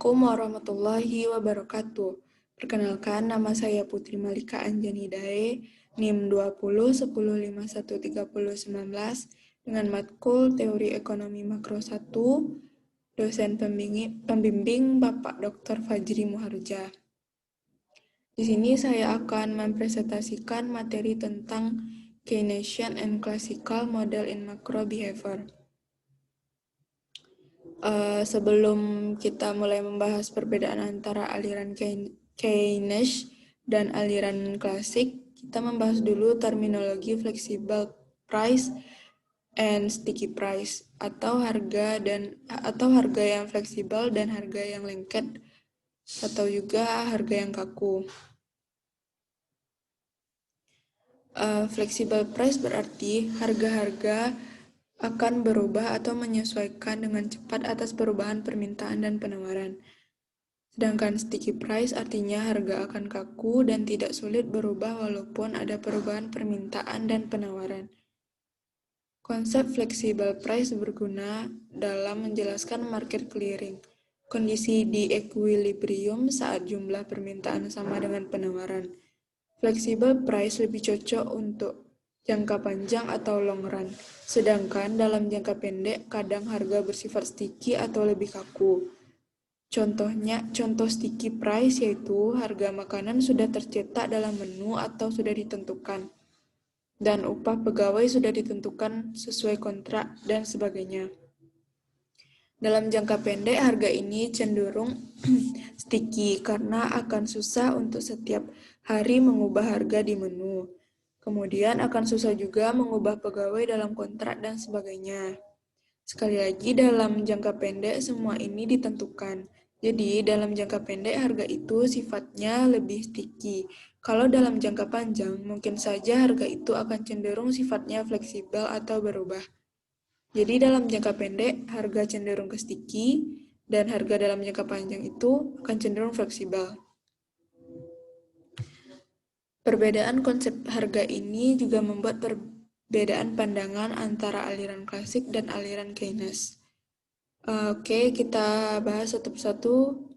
Assalamualaikum warahmatullahi wabarakatuh. Perkenalkan, nama saya Putri Malika Anjani Dae, NIM 2010513019, dengan matkul Teori Ekonomi Makro 1, dosen pembimbing Bapak Dr. Fajri Muharja. Di sini saya akan mempresentasikan materi tentang Keynesian and Classical Model in Macro Behavior. Sebelum kita mulai membahas perbedaan antara aliran Keynes dan aliran klasik, kita membahas dulu terminologi flexible price and sticky price, atau harga yang fleksibel dan harga yang lengket, atau juga harga yang kaku. Flexible price berarti harga-harga akan berubah atau menyesuaikan dengan cepat atas perubahan permintaan dan penawaran. Sedangkan sticky price artinya harga akan kaku dan tidak sulit berubah walaupun ada perubahan permintaan dan penawaran. Konsep flexible price berguna dalam menjelaskan market clearing, kondisi di equilibrium saat jumlah permintaan sama dengan penawaran. Flexible price lebih cocok untuk jangka panjang atau long run, sedangkan dalam jangka pendek kadang harga bersifat sticky atau lebih kaku. Contoh sticky price yaitu harga makanan sudah tercetak dalam menu atau sudah ditentukan, dan upah pegawai sudah ditentukan sesuai kontrak, dan sebagainya. Dalam jangka pendek, harga ini cenderung sticky karena akan susah untuk setiap hari mengubah harga di menu. Kemudian akan susah juga mengubah pegawai dalam kontrak dan sebagainya. Sekali lagi, dalam jangka pendek semua ini ditentukan. Jadi, dalam jangka pendek harga itu sifatnya lebih sticky. Kalau dalam jangka panjang, mungkin saja harga itu akan cenderung sifatnya fleksibel atau berubah. Jadi, dalam jangka pendek, harga cenderung ke sticky, dan harga dalam jangka panjang itu akan cenderung fleksibel. Perbedaan konsep harga ini juga membuat perbedaan pandangan antara aliran klasik dan aliran Keynes. Oke, kita bahas satu persatu.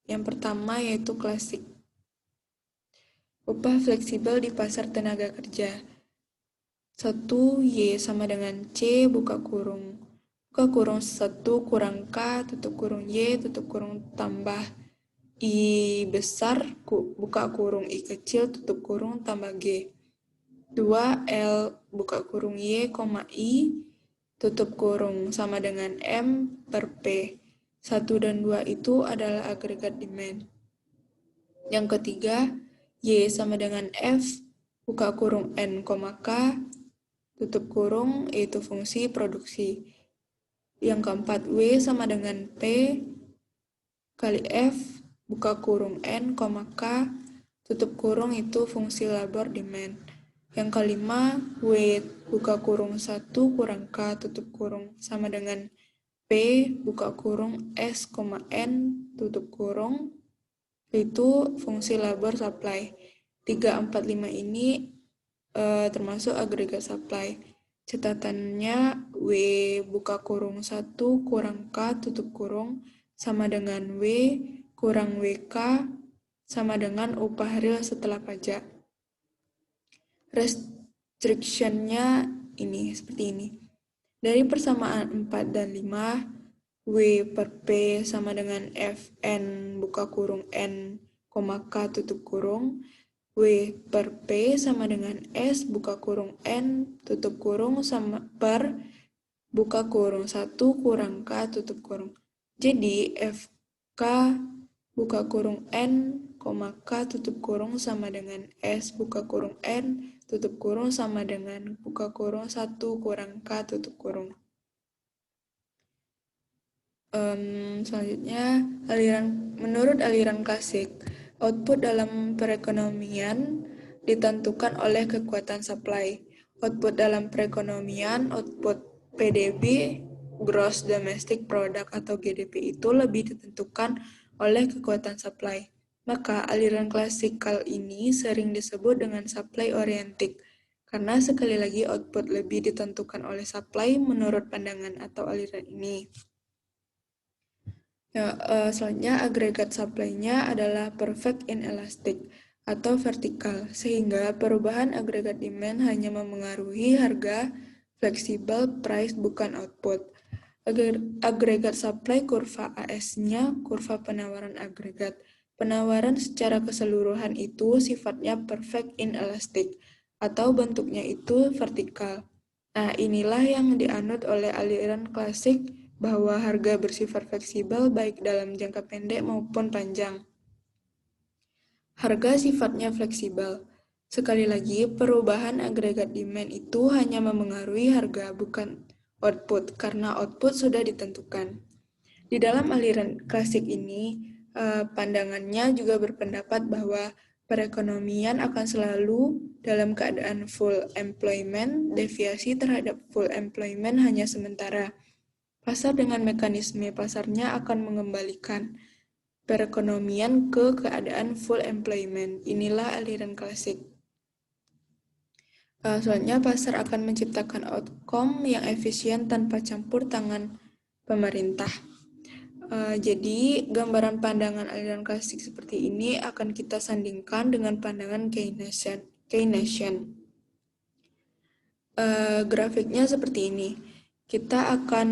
Yang pertama yaitu klasik. Upah fleksibel di pasar tenaga kerja. 1 Y sama dengan C buka kurung 1 kurang K tutup kurung Y tutup kurung tambah I besar buka kurung I kecil tutup kurung tambah G. 2 L buka kurung Y, I tutup kurung sama dengan M per P. 1 dan 2 itu adalah agregat demand. Yang ketiga, Y sama dengan F buka kurung N, K tutup kurung yaitu fungsi produksi. Yang keempat, W sama dengan P kali F buka kurung N, K tutup kurung itu fungsi labor demand. Yang kelima, W buka kurung 1 kurang K tutup kurung sama dengan P buka kurung S, N tutup kurung itu fungsi labor supply. 3, 4, 5 ini termasuk agregat supply. Catatannya W buka kurung 1 kurang K tutup kurung sama dengan W kurang WK sama dengan upah real setelah pajak. Restriction-nya ini seperti ini. Dari persamaan 4 dan 5, W per P sama dengan Fn buka kurung N, K tutup kurung, W per P sama dengan S buka kurung N tutup kurung sama per buka kurung 1 kurang K tutup kurung. Jadi FK buka kurung N, K tutup kurung sama dengan S buka kurung N tutup kurung sama dengan buka kurung 1 kurang K tutup kurung. Selanjutnya, menurut aliran klasik, output dalam perekonomian ditentukan oleh kekuatan supply. Output dalam perekonomian, output PDB, Gross Domestic Product atau GDP itu lebih ditentukan oleh kekuatan supply. Maka aliran klasikal ini sering disebut dengan supply oriented, karena sekali lagi output lebih ditentukan oleh supply menurut pandangan atau aliran ini. Selanjutnya agregat supply-nya adalah perfect inelastic atau vertikal, sehingga perubahan agregat demand hanya memengaruhi harga, fleksibel price bukan output. Agregat supply kurva AS-nya kurva penawaran agregat. Penawaran secara keseluruhan itu sifatnya perfect inelastic atau bentuknya itu vertikal. Nah, inilah yang dianut oleh aliran klasik bahwa harga bersifat fleksibel baik dalam jangka pendek maupun panjang. Harga sifatnya fleksibel. Sekali lagi, perubahan agregat demand itu hanya memengaruhi harga, bukan output, karena output sudah ditentukan. Di dalam aliran klasik ini, pandangannya juga berpendapat bahwa perekonomian akan selalu dalam keadaan full employment, deviasi terhadap full employment hanya sementara. Pasar dengan mekanisme pasarnya akan mengembalikan perekonomian ke keadaan full employment. Inilah aliran klasik. Selanjutnya, pasar akan menciptakan outcome yang efisien tanpa campur tangan pemerintah. Jadi, gambaran pandangan aliran klasik seperti ini akan kita sandingkan dengan pandangan Keynesian. Grafiknya seperti ini. Kita akan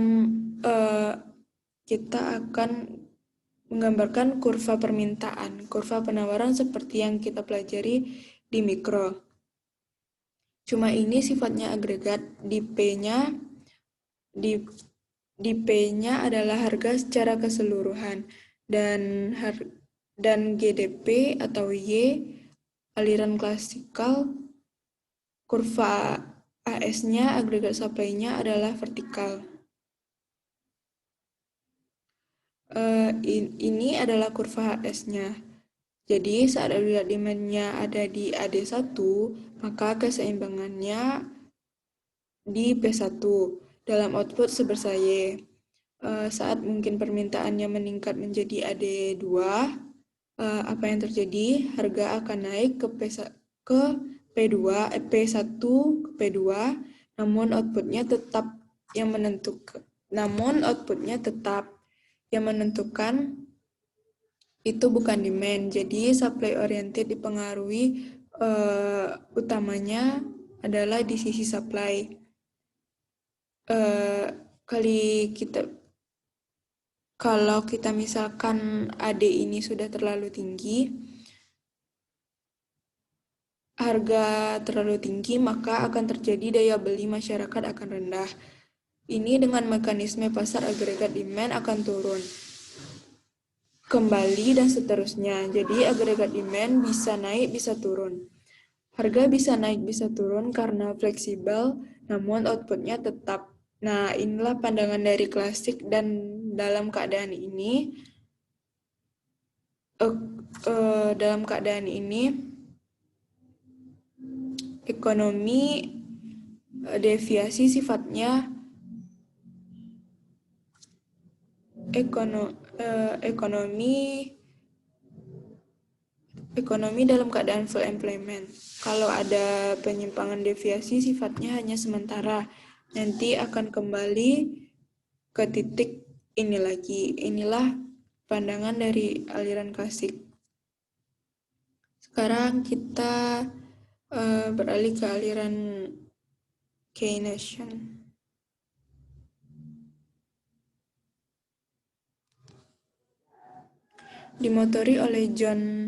menggambarkan kurva permintaan, kurva penawaran seperti yang kita pelajari di mikro. Cuma ini sifatnya agregat, di P-nya adalah harga secara keseluruhan, dan GDP atau Y, aliran klasikal, kurva AS-nya, agregat supply-nya adalah vertikal. Ini adalah kurva HS-nya. Jadi saat agregat demand-nya ada di AD1, maka keseimbangannya di P1 dalam output sebesar Y. Saat mungkin permintaannya meningkat menjadi AD2, apa yang terjadi? Harga akan naik ke P1 ke P2, namun outputnya tetap yang menentukan itu bukan demand. Jadi supply oriented dipengaruhi utamanya adalah di sisi supply. Kalau kita misalkan AD ini sudah terlalu tinggi, harga terlalu tinggi, maka akan terjadi daya beli masyarakat akan rendah. Ini dengan mekanisme pasar agregat demand akan turun kembali dan seterusnya. Jadi agregat demand bisa naik, bisa turun. Harga bisa naik, bisa turun karena fleksibel, namun outputnya tetap. Nah, inilah pandangan dari klasik, dan dalam keadaan ini, ekonomi deviasi sifatnya ekonomi dalam keadaan full employment. Kalau ada penyimpangan deviasi sifatnya hanya sementara, nanti akan kembali ke titik ini lagi. Inilah pandangan dari aliran klasik. Sekarang kita beralih ke aliran Keynesian. Dimotori oleh John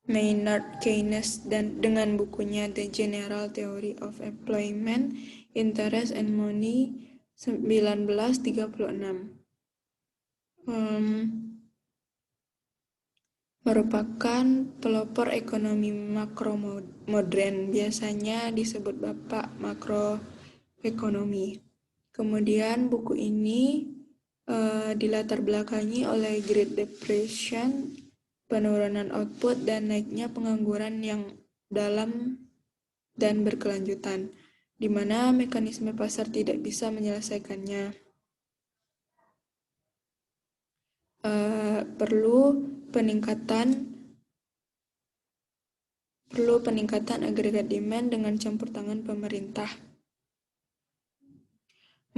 Maynard Keynes dengan bukunya The General Theory of Employment, Interest and Money 1936. Merupakan pelopor ekonomi makro modern, biasanya disebut bapak makroekonomi. Kemudian buku ini dilatar belakangi oleh Great Depression, penurunan output, dan naiknya pengangguran yang dalam dan berkelanjutan, di mana mekanisme pasar tidak bisa menyelesaikannya. Perlu peningkatan agregat demand dengan campur tangan pemerintah.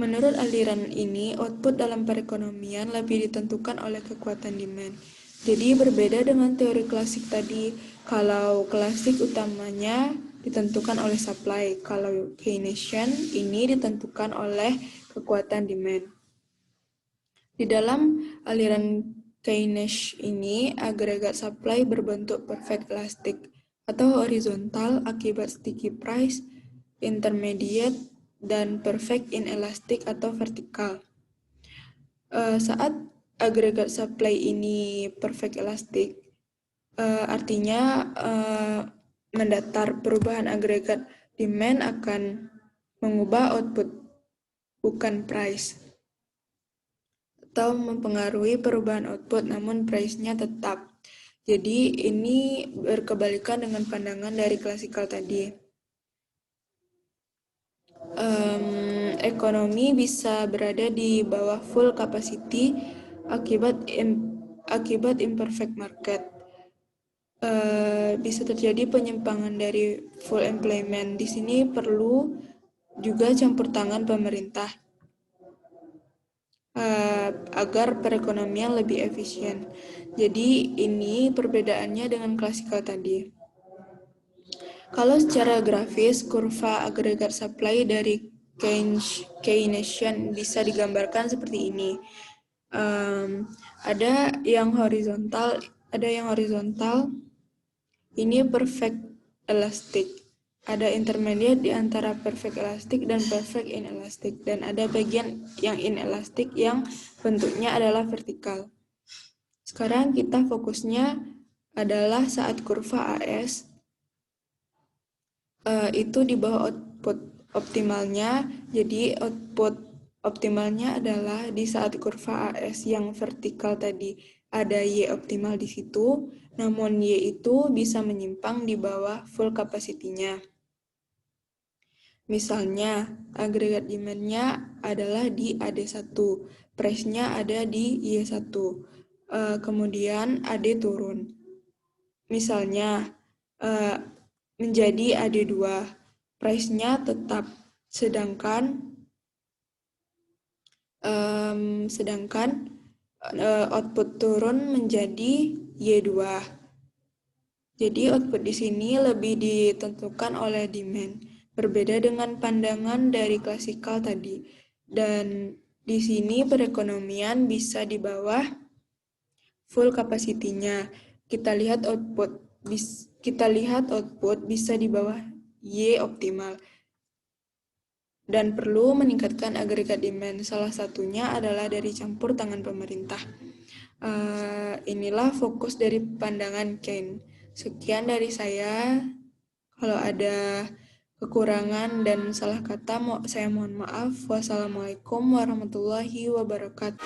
Menurut aliran ini, output dalam perekonomian lebih ditentukan oleh kekuatan demand. Jadi berbeda dengan teori klasik tadi, kalau klasik utamanya ditentukan oleh supply, kalau Keynesian ini ditentukan oleh kekuatan demand. Di dalam aliran Keynes ini, agregat supply berbentuk perfect elastic atau horizontal akibat sticky price, intermediate, dan perfect inelastic atau vertikal. Saat agregat supply ini perfect elastic, artinya mendatar perubahan agregat demand akan mengubah output, bukan price, atau mempengaruhi perubahan output namun price-nya tetap. Jadi ini berkebalikan dengan pandangan dari klasikal tadi. Ekonomi bisa berada di bawah full capacity akibat imperfect market. Bisa terjadi penyimpangan dari full employment. Di sini perlu juga campur tangan pemerintah agar perekonomian lebih efisien. Jadi ini perbedaannya dengan klasikal tadi. Kalau secara grafis, kurva agregat supply dari Keynesian bisa digambarkan seperti ini. Ada yang horizontal, ini perfect elastic. Ada intermediate di antara perfect elastic dan perfect inelastic, dan ada bagian yang inelastic yang bentuknya adalah vertikal. Sekarang kita fokusnya adalah saat kurva AS itu di bawah output optimalnya. Jadi output optimalnya adalah di saat kurva AS yang vertikal tadi ada Y optimal di situ, namun Y itu bisa menyimpang di bawah full capacity-nya. Misalnya, agregat demand-nya adalah di AD1, price-nya ada di Y1, kemudian AD turun. Misalnya, menjadi AD2, price-nya tetap, sedangkan output turun menjadi Y2. Jadi output di sini lebih ditentukan oleh demand, berbeda dengan pandangan dari klasikal tadi. Dan di sini perekonomian bisa di bawah full capacity-nya. Kita lihat output bisa di bawah Y optimal. Dan perlu meningkatkan agregat demand. Salah satunya adalah dari campur tangan pemerintah. Inilah fokus dari pandangan Keynes. Sekian dari saya. Kalau ada kekurangan dan salah kata, saya mohon maaf. Wassalamualaikum warahmatullahi wabarakatuh.